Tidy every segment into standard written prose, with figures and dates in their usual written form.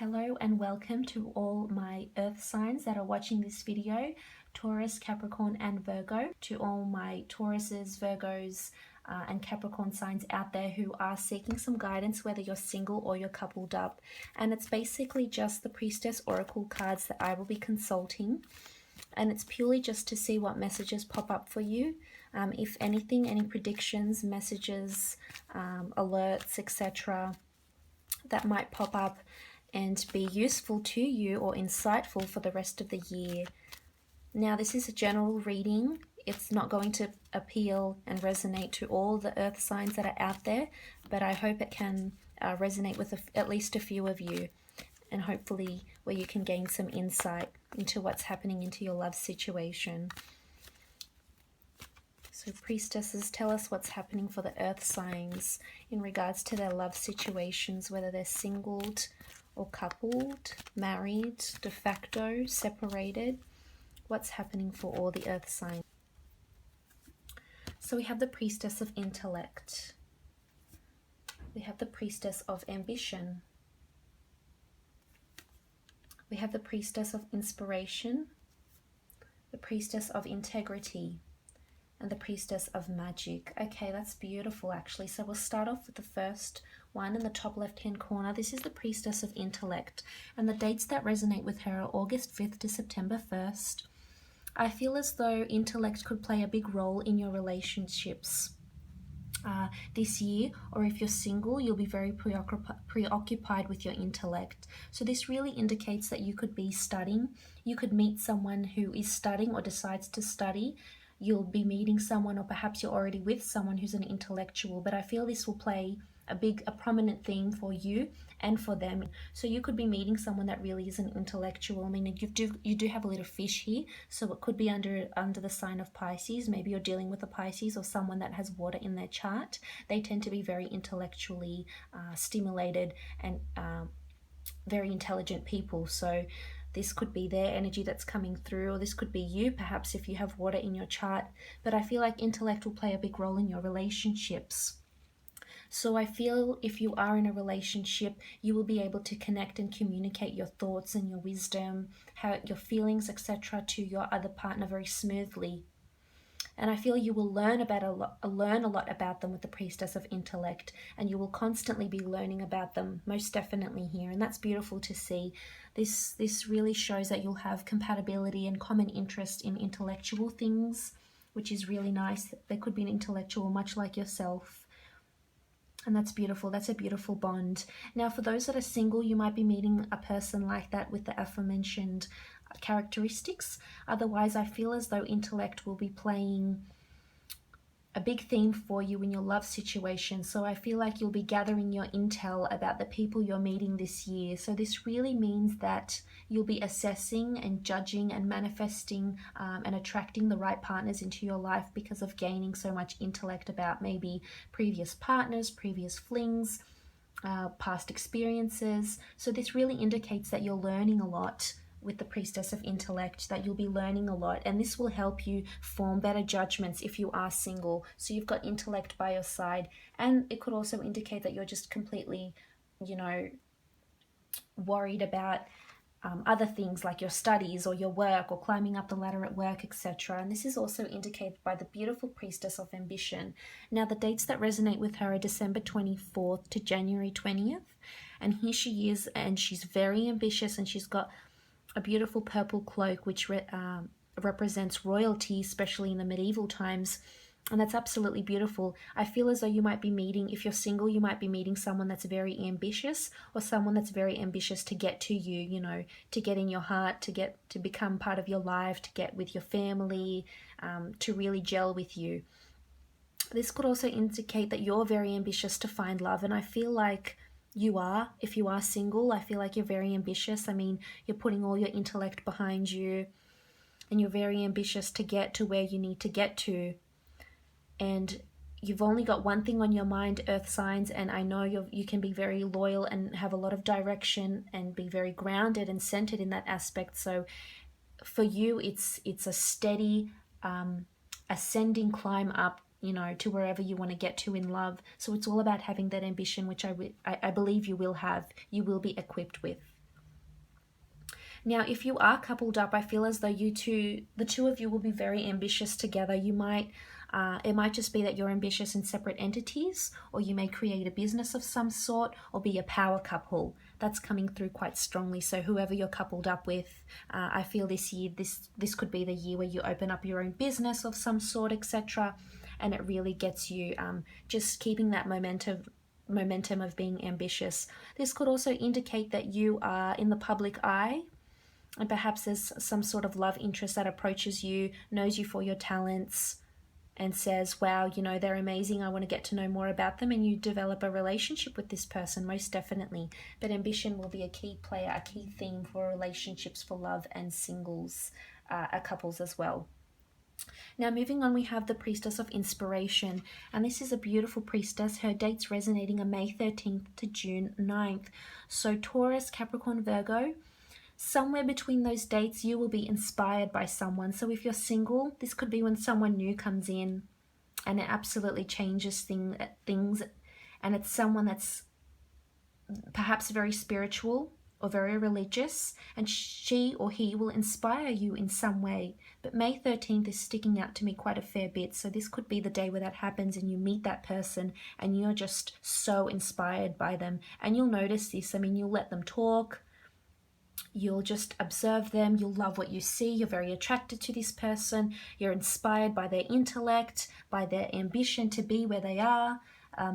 Hello and welcome to all my earth signs that are watching this video, Taurus, Capricorn and Virgo. To all my Tauruses, Virgos and Capricorn signs out there who are seeking some guidance, whether you're single or you're coupled up. And it's basically just the Priestess Oracle cards that I will be consulting. And it's purely just to see what messages pop up for you. If anything, any predictions, messages, alerts, etc. that might pop up and be useful to you or insightful for the rest of the year. Now, this is a general reading. It's not going to appeal and resonate to all the earth signs that are out there, but I hope it can resonate with at least a few of you, and hopefully where you can gain some insight into what's happening into your love situation. So priestesses, tell us what's happening for the earth signs in regards to their love situations, whether they're singled or coupled, married, de facto, separated. What's happening for all the earth signs? So we have the Priestess of Intellect. We have the Priestess of Ambition. We have the Priestess of Inspiration, the Priestess of Integrity, and the Priestess of Magic. Okay, that's beautiful actually. So we'll start off with the first one in the top left-hand corner. This is the Priestess of Intellect, and the dates that resonate with her are August 5th to September 1st. I feel as though intellect could play a big role in your relationships this year, or if you're single, you'll be very preoccupied with your intellect. So this really indicates that you could be studying. You could meet someone who is studying or decides to study. You'll be meeting someone, or perhaps you're already with someone who's an intellectual, but I feel this will play a prominent theme for you and for them. So you could be meeting someone that really is an intellectual. I mean, you do have a little fish here, so it could be under the sign of Pisces. Maybe you're dealing with a Pisces or someone that has water in their chart. They tend to be very intellectually stimulated and very intelligent people. So this could be their energy that's coming through, or this could be you, perhaps if you have water in your chart. But I feel like intellect will play a big role in your relationships. So I feel if you are in a relationship, you will be able to connect and communicate your thoughts and your wisdom, your feelings, etc. to your other partner very smoothly. And I feel you will learn a lot about them with the Priestess of Intellect, and you will constantly be learning about them, most definitely here. And that's beautiful to see. This really shows that you'll have compatibility and common interest in intellectual things, which is really nice. There could be an intellectual much like yourself. And that's beautiful. That's a beautiful bond. Now, for those that are single, you might be meeting a person like that with the aforementioned characteristics. Otherwise, I feel as though intellect will be playing a big theme for you in your love situation. So I feel like you'll be gathering your intel about the people you're meeting this year. So this really means that you'll be assessing and judging and manifesting and attracting the right partners into your life because of gaining so much intellect about maybe previous partners, previous flings, past experiences. So this really indicates that you're learning a lot with the Priestess of Intellect, that you'll be learning a lot, and this will help you form better judgments if you are single. So you've got intellect by your side, and it could also indicate that you're just completely, worried about other things like your studies or your work or climbing up the ladder at work, etc. And this is also indicated by the beautiful Priestess of Ambition. Now, the dates that resonate with her are December 24th to January 20th, and here she is, and she's very ambitious, and she's got a beautiful purple cloak which represents royalty, especially in the medieval times, and that's absolutely beautiful. I feel as though you might be meeting, if you're single, you might be meeting someone that's very ambitious, or someone that's very ambitious to get to you, to get in your heart, to become part of your life, to get with your family, to really gel with you. This could also indicate that you're very ambitious to find love, and I feel like you are. If you are single, I feel like you're very ambitious. I mean, you're putting all your intellect behind you, and you're very ambitious to get to where you need to get to. And you've only got one thing on your mind, earth signs, and I know you can be very loyal and have a lot of direction and be very grounded and centered in that aspect. So for you, it's a steady ascending climb up to wherever you want to get to in love. So it's all about having that ambition, which I believe you will have, you will be equipped with. Now, if you are coupled up, I feel as though the two of you will be very ambitious together. You might, it might just be that you're ambitious in separate entities, or you may create a business of some sort, or be a power couple. That's coming through quite strongly. So whoever you're coupled up with, I feel this year, this could be the year where you open up your own business of some sort, etc. And it really gets you just keeping that momentum of being ambitious. This could also indicate that you are in the public eye, and perhaps there's some sort of love interest that approaches you, knows you for your talents, and says, wow, you know, they're amazing, I want to get to know more about them, and you develop a relationship with this person, most definitely. But ambition will be a key player, a key theme for relationships, for love and singles, couples as well. Now, moving on, we have the Priestess of Inspiration, and this is a beautiful priestess. Her dates resonating are May 13th to June 9th. So Taurus, Capricorn, Virgo, somewhere between those dates, you will be inspired by someone. So if you're single, this could be when someone new comes in and it absolutely changes things. And it's someone that's perhaps very spiritual or very religious, and she or he will inspire you in some way. But May 13th is sticking out to me quite a fair bit. So this could be the day where that happens and you meet that person and you're just so inspired by them. And you'll notice this. I mean, you'll let them talk. You'll just observe them. You'll love what you see. You're very attracted to this person. You're inspired by their intellect, by their ambition to be where they are,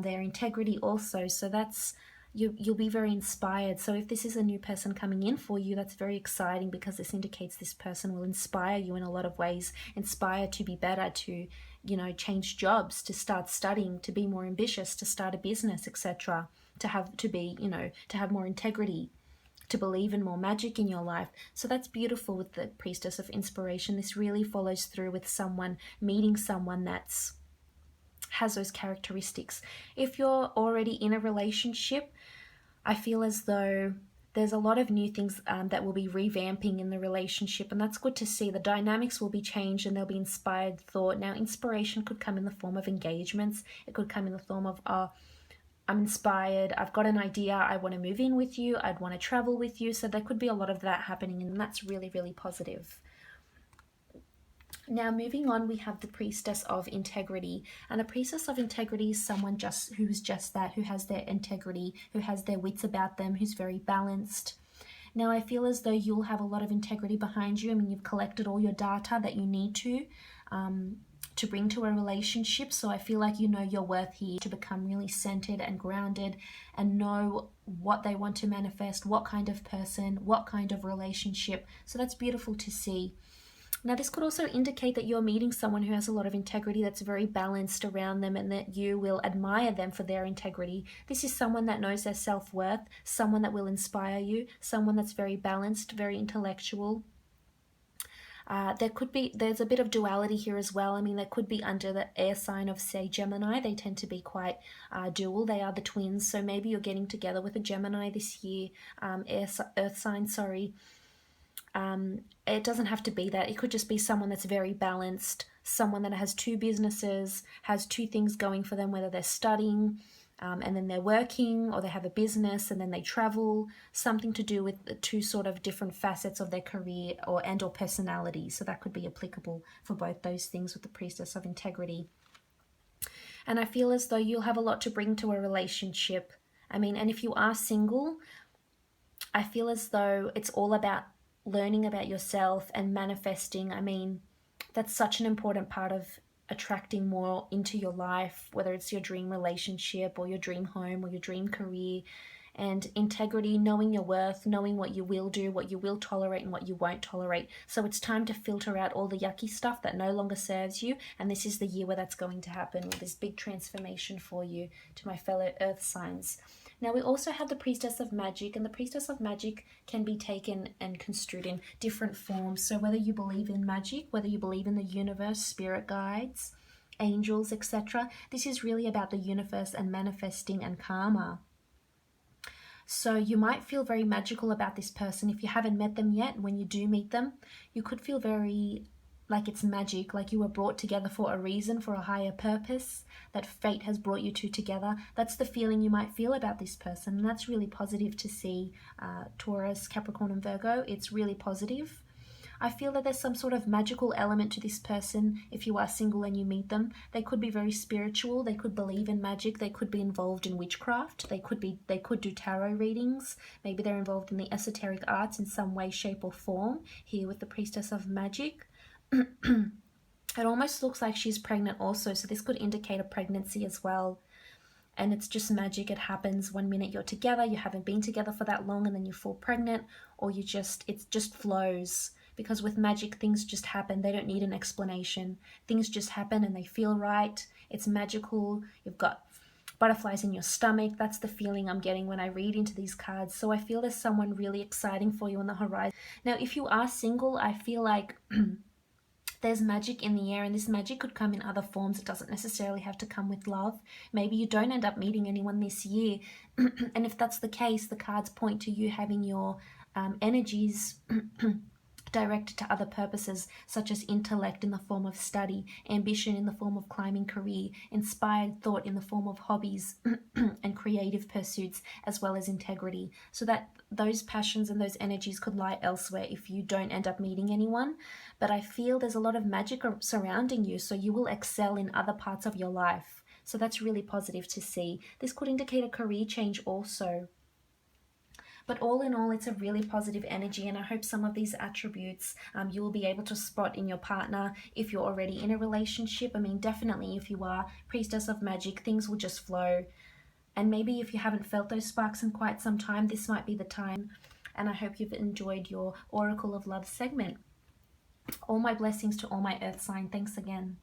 their integrity also. So that's, you'll be very inspired. So if this is a new person coming in for you, that's very exciting, because this indicates this person will inspire you in a lot of ways, inspire to be better, to, you know, change jobs, to start studying, to be more ambitious, to start a business, etc. To have more integrity, to believe in more magic in your life. So that's beautiful with the Priestess of Inspiration. This really follows through with someone, meeting someone that's has those characteristics. If you're already in a relationship, I feel as though there's a lot of new things that will be revamping in the relationship, and that's good to see. The dynamics will be changed and there'll be inspired thought. Now, inspiration could come in the form of engagements. It could come in the form of, I'm inspired, I've got an idea, I want to move in with you, I'd want to travel with you. So there could be a lot of that happening, and that's really, really positive. Now, moving on, we have the Priestess of Integrity. And the Priestess of Integrity is someone who's just that, who has their integrity, who has their wits about them, who's very balanced. Now, I feel as though you'll have a lot of integrity behind you. I mean, you've collected all your data that you need to bring to a relationship. So I feel like you know your worth here, to become really centered and grounded and know what they want to manifest, what kind of person, what kind of relationship. So that's beautiful to see. Now, this could also indicate that you're meeting someone who has a lot of integrity, that's very balanced around them, and that you will admire them for their integrity. This is someone that knows their self-worth, someone that will inspire you, someone that's very balanced, very intellectual. There's a bit of duality here as well. I mean, there could be under the air sign of, say, Gemini. They tend to be quite dual. They are the twins. So maybe you're getting together with a Gemini this year, earth sign, sorry. It doesn't have to be that. It could just be someone that's very balanced, someone that has two businesses, has two things going for them, whether they're studying and then they're working, or they have a business and then they travel, something to do with the two sort of different facets of their career or personality. So that could be applicable for both those things with the Priestess of Integrity. And I feel as though you'll have a lot to bring to a relationship. I mean, and if you are single, I feel as though it's all about learning about yourself and manifesting. I mean, that's such an important part of attracting more into your life, whether it's your dream relationship or your dream home or your dream career. And integrity, knowing your worth, knowing what you will do, what you will tolerate and what you won't tolerate. So it's time to filter out all the yucky stuff that no longer serves you. And this is the year where that's going to happen, with this big transformation for you, to my fellow earth signs. Now, we also have the Priestess of Magic, and the Priestess of Magic can be taken and construed in different forms. So whether you believe in magic, whether you believe in the universe, spirit guides, angels, etc., this is really about the universe and manifesting and karma. So you might feel very magical about this person if you haven't met them yet. When you do meet them, you could feel very like it's magic, like you were brought together for a reason, for a higher purpose, that fate has brought you two together. That's the feeling you might feel about this person, and that's really positive to see, Taurus, Capricorn and Virgo. It's really positive. I feel that there's some sort of magical element to this person. If you are single and you meet them, they could be very spiritual, they could believe in magic, they could be involved in witchcraft, they could do tarot readings, maybe they're involved in the esoteric arts in some way, shape or form, here with the Priestess of Magic. It almost looks like she's pregnant also, so this could indicate a pregnancy as well. And it's just magic. It happens one minute you're together, you haven't been together for that long, and then you fall pregnant, or it just flows. Because with magic, things just happen. They don't need an explanation. Things just happen and they feel right. It's magical. You've got butterflies in your stomach. That's the feeling I'm getting when I read into these cards. So I feel there's someone really exciting for you on the horizon. Now, if you are single, I feel like there's magic in the air, and this magic could come in other forms. It doesn't necessarily have to come with love. Maybe you don't end up meeting anyone this year. And if that's the case, the cards point to you having your energies directed to other purposes, such as intellect in the form of study, ambition in the form of climbing career, inspired thought in the form of hobbies and creative pursuits, as well as integrity. So that those passions and those energies could lie elsewhere if you don't end up meeting anyone. But I feel there's a lot of magic surrounding you, so you will excel in other parts of your life. So that's really positive to see. This could indicate a career change also. But all in all, it's a really positive energy, and I hope some of these attributes you will be able to spot in your partner if you're already in a relationship. I mean, definitely if you are Priestess of Magic, things will just flow. And maybe if you haven't felt those sparks in quite some time, this might be the time. And I hope you've enjoyed your Oracle of Love segment. All my blessings to all my Earth sign. Thanks again.